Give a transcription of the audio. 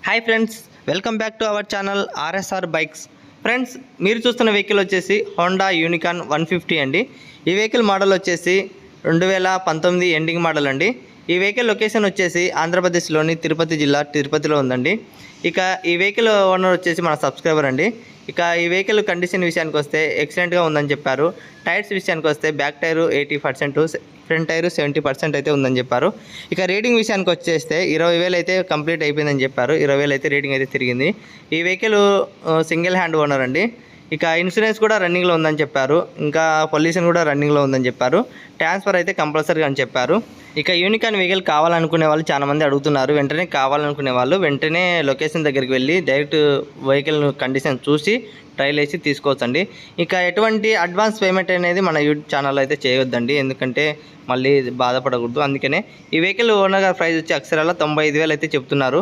Hi friends, welcome back to our channel RSR bikes. Friends, మీరు చూస్తున్న vehicle వచ్చేసి Honda unicorn 150 అండి. ఈ వెహికల్ మోడల్ వచ్చేసి 2019 ఎండింగ్ మోడల్ అండి. ఈ వెహికల్ లొకేషన్ వచ్చేసి ఆంధ్రప్రదేశ్లోని తిరుపతి జిల్లా తిరుపతిలో ఉందండి. ఇక ఈ వెహికల్ ఓనర్ వచ్చేసి మన సబ్స్క్రైబర్ అండి. ఇక ఈ వెహికల్ కండిషన్ విషయానికి వస్తే ఎక్సలెంట్గా ఉందని చెప్పారు. టైర్స్ విషయానికి వస్తే బ్యాక్ టైరు 80%, ఫ్రంట్ టైరు 70% అయితే ఉందని చెప్పారు. ఇక రేటింగ్ విషయానికి వచ్చేస్తే 20,000 అయితే కంప్లీట్ అయిపోయిందని చెప్పారు. 20,000 అయితే రేటింగ్ అయితే తిరిగింది. ఈ వెహికల్ సింగిల్ హ్యాండ్ ఓనర్ అండి. ఇక ఇన్సూరెన్స్ కూడా రన్నింగ్లో ఉందని చెప్పారు. ఇంకా పొల్యూషన్ కూడా రన్నింగ్లో ఉందని చెప్పారు. ట్రాన్స్ఫర్ అయితే కంపల్సరీగా అని చెప్పారు. ఇక యూనికాన్ వెహికల్ కావాలనుకునే వాళ్ళు చాలామంది అడుగుతున్నారు. వెంటనే కావాలనుకునే వాళ్ళు వెంటనే లొకేషన్ దగ్గరికి వెళ్ళి డైరెక్ట్ వెహికల్ కండిషన్ చూసి ట్రైల్ వేసి తీసుకోవచ్చండి. ఇక ఎటువంటి అడ్వాన్స్ పేమెంట్ అనేది మన యూట్యూబ్ ఛానల్ అయితే చేయొద్దండి, ఎందుకంటే మళ్ళీ బాధపడకూడదు. అందుకనే ఈ వెహికల్ ఓనర్ గారి ప్రైస్ వచ్చి అక్షరాల 95,000 అయితే చెప్తున్నారు.